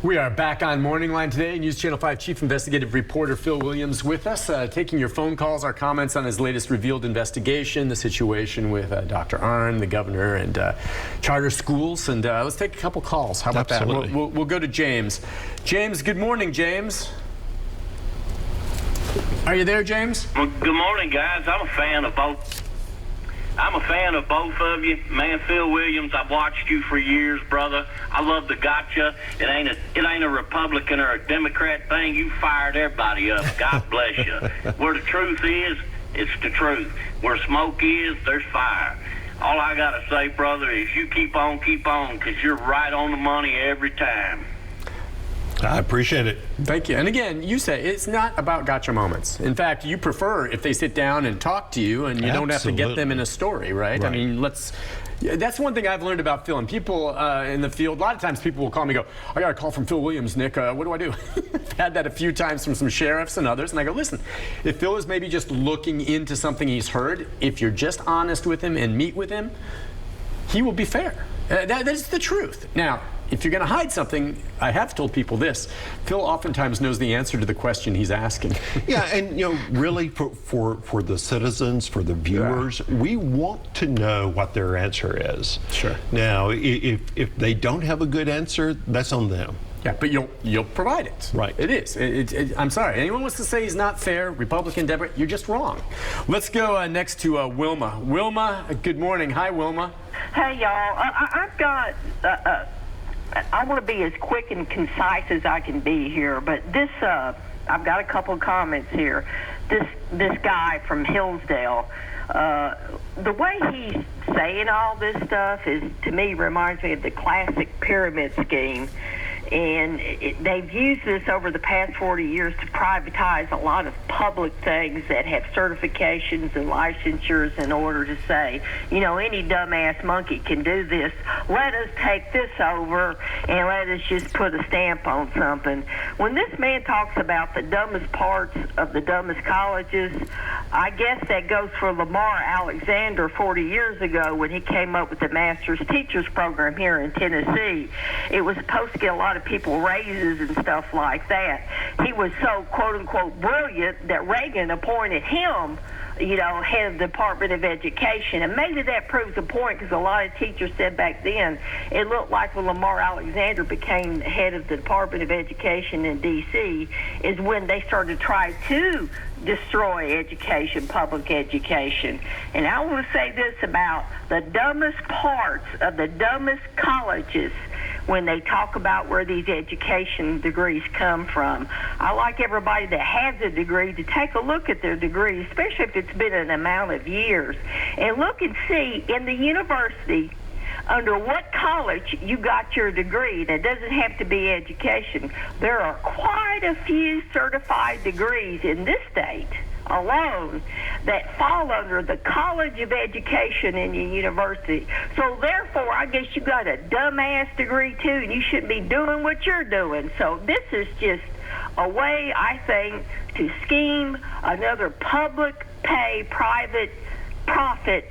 We are back on Morning Line today. News Channel 5 Chief Investigative Reporter Phil Williams with us, taking your phone calls, our comments on his latest revealed investigation, the situation with Dr. Arnn, the governor, and charter schools. And let's take a couple calls. How about Absolutely. that? We'll go to James. James, good morning, James. Are you there, James? Well, good morning, guys. I'm a fan of both of you. Man, Phil Williams, I've watched you for years, brother. I love the gotcha. It ain't a Republican or a Democrat thing. You fired everybody up. God bless you. Where the truth is, it's the truth. Where smoke is, there's fire. All I got to say, brother, is you keep on, because you're right on the money every time. I appreciate it. Thank you. And again, you say it's not about gotcha moments. In fact, you prefer if they sit down and talk to you and you don't have to get them in a story, right? I mean, that's one thing I've learned about Phil. And people in the field, a lot of times people will call me and go, I got a call from Phil Williams, Nick. What do I do? I've had that a few times from some sheriffs and others. And I go, listen, if Phil is maybe just looking into something he's heard, if you're just honest with him and meet with him, he will be fair. That is the truth. Now, if you're going to hide something, I have told people this. Phil oftentimes knows the answer to the question he's asking. Yeah, and really for the citizens, for the viewers, we want to know what their answer is. Sure. Now, if they don't have a good answer, that's on them. Yeah, but you'll provide it. Right. It is. I'm sorry. Anyone wants to say he's not fair, Republican, Deborah, you're just wrong. Let's go next to Wilma. Wilma, good morning. Hi, Wilma. Hey, y'all. I've got... I want to be as quick and concise as I can be here, but this, I've got a couple of comments here. This guy from Hillsdale, the way he's saying all this stuff is, to me, reminds me of the classic pyramid scheme. And they've used this over the past 40 years to privatize a lot of public things that have certifications and licensures in order to say, any dumbass monkey can do this. Let us take this over and let us just put a stamp on something. When this man talks about the dumbest parts of the dumbest colleges, I guess that goes for Lamar Alexander 40 years ago when he came up with the Master's Teachers Program here in Tennessee. It was supposed to get a lot of people raises and stuff like that. He was so quote-unquote brilliant that Reagan appointed him, head of the Department of Education. And maybe that proves a point, because a lot of teachers said back then it looked like when Lamar Alexander became head of the Department of Education in D.C. is when they started to try to destroy education, public education. And I want to say this about the dumbest parts of the dumbest colleges when they talk about where these education degrees come from. I like everybody that has a degree to take a look at their degree, especially if it's been an amount of years, and look and see in the university under what college you got your degree. And it doesn't have to be education. There are quite a few certified degrees in this state alone that fall under the College of Education in your university. So therefore, I guess you got a dumbass degree too, and you shouldn't be doing what you're doing. So this is just a way, I think, to scheme another public pay, private profit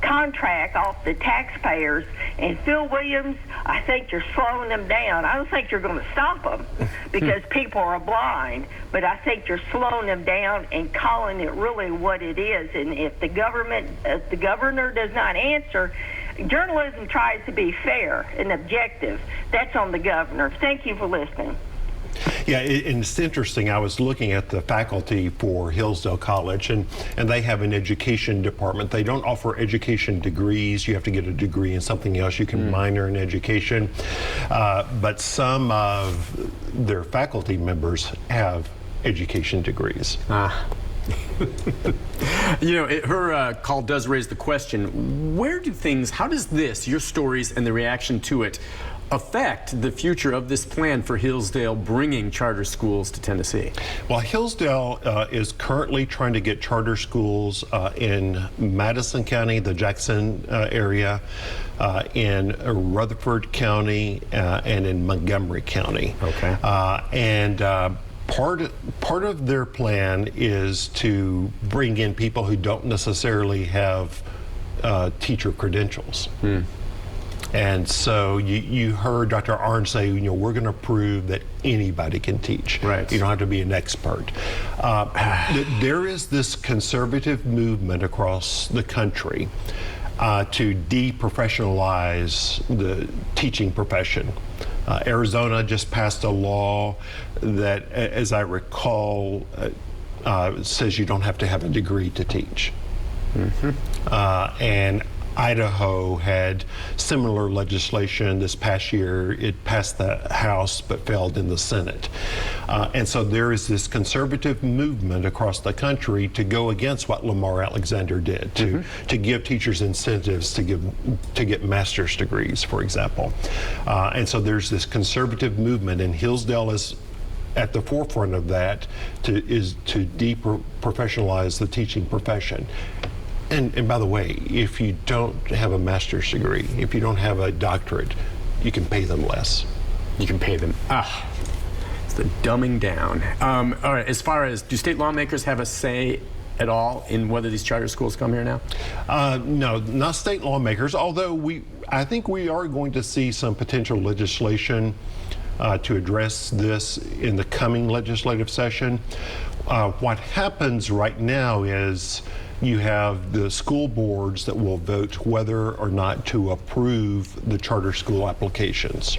contract off the taxpayers. And Phil Williams, I think you're slowing them down. I don't think you're going to stop them because people are blind, but I think you're slowing them down and calling it really what it is. And if the governor does not answer, journalism tries to be fair and objective. That's on the governor. Thank you for listening. Yeah, and it's interesting. I was looking at the faculty for Hillsdale College, and they have an education department. They don't offer education degrees. You have to get a degree in something else. You can minor in education. But some of their faculty members have education degrees. Her call does raise the question, how does this, your stories and the reaction to it, affect the future of this plan for Hillsdale bringing charter schools to Tennessee? Well, Hillsdale is currently trying to get charter schools in Madison County, the Jackson area, in Rutherford County, and in Montgomery County. Okay. Part of their plan is to bring in people who don't necessarily have teacher credentials. And so you heard Dr. Arnn say, we're going to prove that anybody can teach. Right. You don't have to be an expert. There is this conservative movement across the country to deprofessionalize the teaching profession. Arizona just passed a law that, as I recall, says you don't have to have a degree to teach. And Idaho had similar legislation this past year. It passed the House but failed in the Senate. And so there is this conservative movement across the country to go against what Lamar Alexander did, to give teachers incentives to get master's degrees, for example. And so there's this conservative movement, and Hillsdale is at the forefront of that to deprofessionalize the teaching profession. And by the way, if you don't have a master's degree, if you don't have a doctorate, you can pay them less. You can pay them. It's the dumbing down. All right, as far as, do state lawmakers have a say at all in whether these charter schools come here now? No, not state lawmakers, although I think we are going to see some potential legislation to address this in the coming legislative session. What happens right now is you have the school boards that will vote whether or not to approve the charter school applications.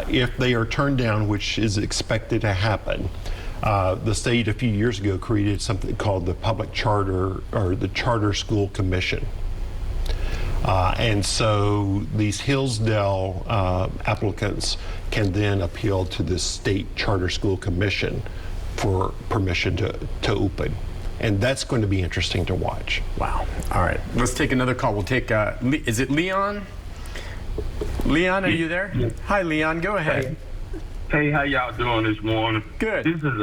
If they are turned down, which is expected to happen, the state a few years ago created something called the Public Charter, or the Charter School Commission. And so these Hillsdale applicants can then appeal to the State Charter School Commission for permission to open. And that's going to be interesting to watch. Wow. All right. Let's take another call. We'll take, is it Leon? Leon, are you there? Yeah. Hi, Leon. Go ahead. Hey, how y'all doing this morning? Good. This is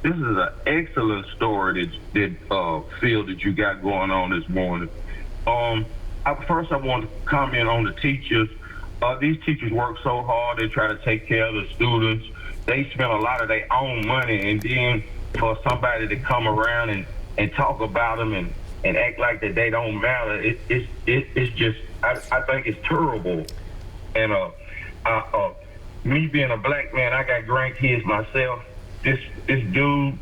an excellent story that Phil, that you got going on this morning. First, I want to comment on the teachers. These teachers work so hard. They try to take care of the students. They spend a lot of their own money, and then for somebody to come around and talk about them and act like that they don't matter, it's just, I think it's terrible. And me being a black man, I got grandkids myself. This dude,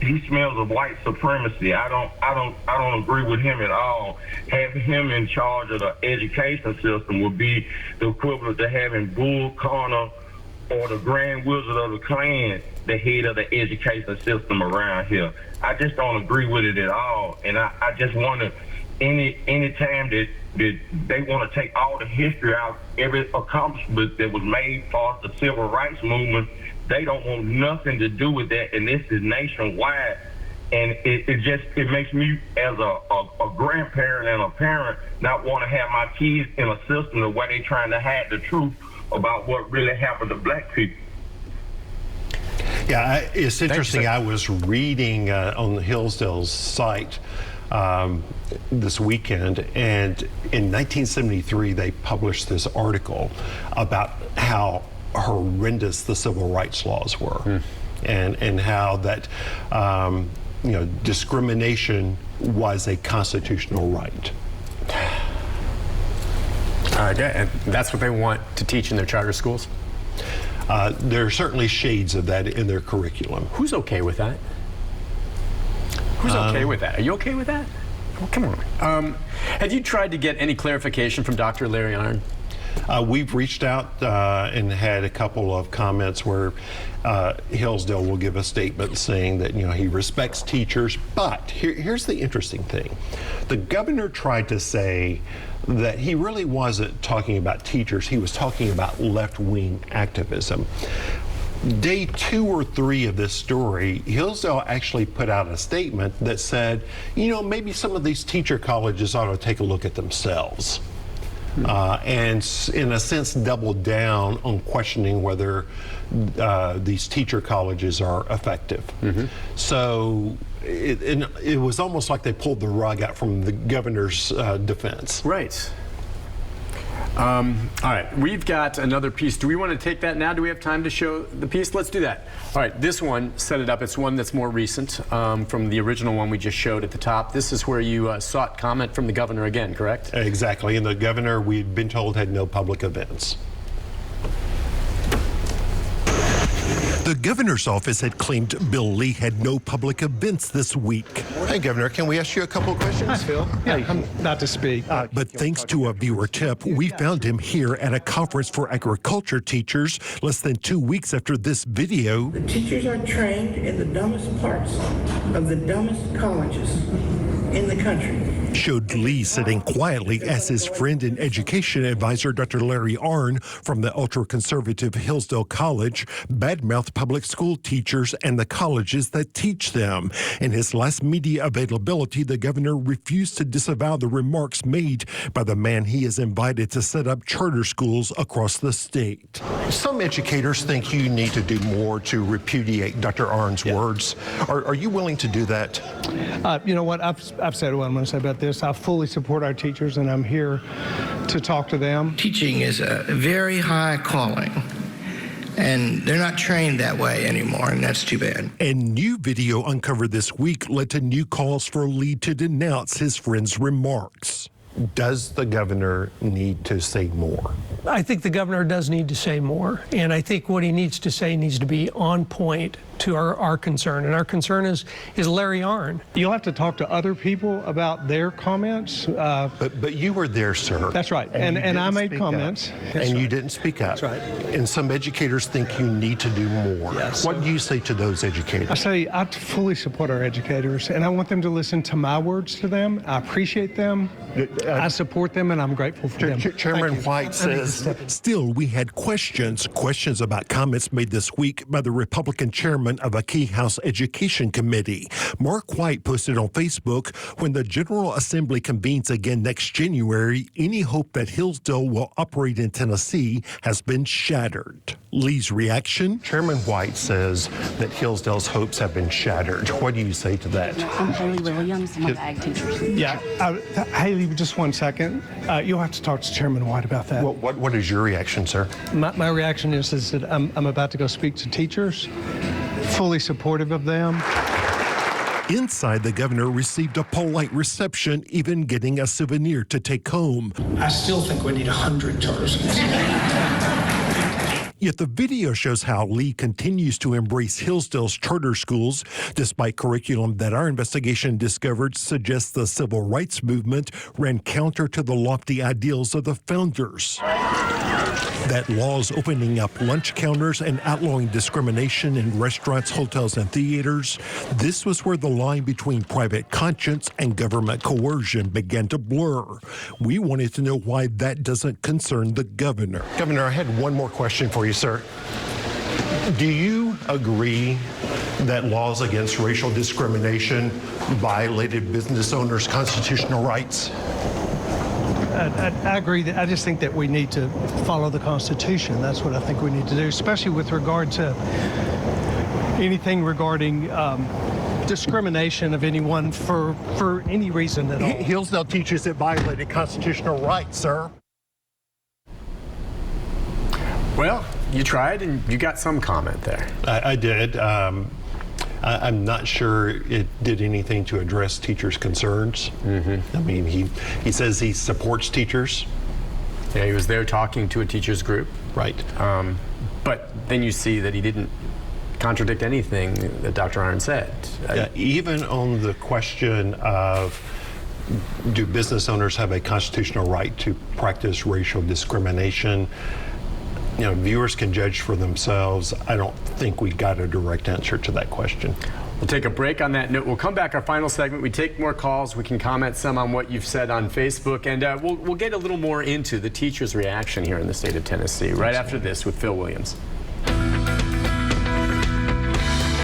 he smells of white supremacy. I don't agree with him at all. Having him in charge of the education system would be the equivalent to having Bull Connor or the Grand Wizard of the Klan the head of the education system around here. I just don't agree with it at all. And I just wonder, any time that they want to take all the history out, every accomplishment that was made for the civil rights movement, they don't want nothing to do with that. And this is nationwide. And it makes me, as a grandparent and a parent, not want to have my kids in a system the way they're trying to hide the truth about what really happened to black people. Yeah, it's interesting. I was reading on the Hillsdale's site this weekend, and in 1973 they published this article about how horrendous the civil rights laws were, and how that discrimination was a constitutional right. And that's what they want to teach in their charter schools? There are certainly shades of that in their curriculum. Who's okay with that? Who's okay with that? Are you okay with that? Oh, come on. Have you tried to get any clarification from Dr. Larry Arnn? We've reached out and had a couple of comments where Hillsdale will give a statement saying that he respects teachers, but here's the interesting thing. The governor tried to say that he really wasn't talking about teachers, he was talking about left-wing activism. Day 2 or 3 of this story, Hillsdale actually put out a statement that said, maybe some of these teacher colleges ought to take a look at themselves. And in a sense doubled down on questioning whether these teacher colleges are effective. So it was almost like they pulled the rug out from the governor's defense. Right. All right, we've got another piece. Do we want to take that now? Do we have time to show the piece? Let's do that. All right, this one, set it up. It's one that's more recent from the original one we just showed at the top. This is where you sought comment from the governor again, correct? Exactly, and the governor, we've been told, had no public events. The governor's office had claimed Bill Lee had no public events this week. Hey, Governor, can we ask you a couple of questions? Hi, Phil. Yeah, I'm not to speak. But thanks to a viewer tip, we found him here at a conference for agriculture teachers less than 2 weeks after this video. The teachers are trained in the dumbest parts of the dumbest colleges in the country. Showed Lee sitting quietly as his friend and education advisor, Dr. Larry Arnn from the ultra-conservative Hillsdale College, badmouthed public school teachers and the colleges that teach them. In his last media availability, the governor refused to disavow the remarks made by the man he has invited to set up charter schools across the state. Some educators think you need to do more to repudiate Dr. Arnn's words. Are you willing to do that? You know what? I've said what I'm going to say about this. I fully support our teachers, and I'm here to talk to them. Teaching is a very high calling, and they're not trained that way anymore, and that's too bad. And new video uncovered this week led to new calls for Lee to denounce his friend's remarks. Does the governor need to say more? I think the governor does need to say more, and I think what he needs to say needs to be on point to our concern, and our concern is Larry Arnn. You'll have to talk to other people about their comments. But you were there, sir. That's right, and I made comments. And you didn't speak up. That's right. And some educators think you need to do more. Yes. What do you say to those educators? I say I fully support our educators, and I want them to listen to my words to them. I appreciate them. I support them, and I'm grateful for them. Chairman White says... Still, we had questions about comments made this week by the Republican chairman of a key House Education Committee. Mark White posted on Facebook, when the General Assembly convenes again next January, any hope that Hillsdale will operate in Tennessee has been shattered. Lee's reaction? Chairman White says that Hillsdale's hopes have been shattered. What do you say to that? I'm Haley Williams, I'm one of the ag teachers. Yeah, Haley, just 1 second. You'll have to talk to Chairman White about that. What is your reaction, sir? My reaction is that I'm about to go speak to teachers, fully supportive of them. Inside, the governor received a polite reception, even getting a souvenir to take home. I still think we need 100 charter schools. Yet the video shows how Lee continues to embrace Hillsdale's charter schools, despite curriculum that our investigation discovered suggests the civil rights movement ran counter to the lofty ideals of the founders. That laws opening up lunch counters and outlawing discrimination in restaurants, hotels, and theaters, this was where the line between private conscience and government coercion began to blur. We wanted to know why that doesn't concern the governor. Governor, I had one more question for you, sir. Do you agree that laws against racial discrimination violated business owners' constitutional rights? I agree. I just think that we need to follow the Constitution. That's what I think we need to do, especially with regard to anything regarding discrimination of anyone for any reason at all. Hillsdale teaches it violated constitutional rights, sir. Well, you tried and you got some comment there. I did. I'm not sure it did anything to address teachers' concerns. I mean, he says he supports teachers. Yeah, he was there talking to a teachers group. Right. But then you see that he didn't contradict anything that Dr. Arnn said. Yeah, even on the question of do business owners have a constitutional right to practice racial discrimination, you know, viewers can judge for themselves. I don't think we got a direct answer to that question. We'll take a break on that note. We'll come back our final segment. We take more calls. We can comment some on what you've said on Facebook, and we'll get a little more into the teachers' reaction here in the state of Tennessee right after this with Phil Williams.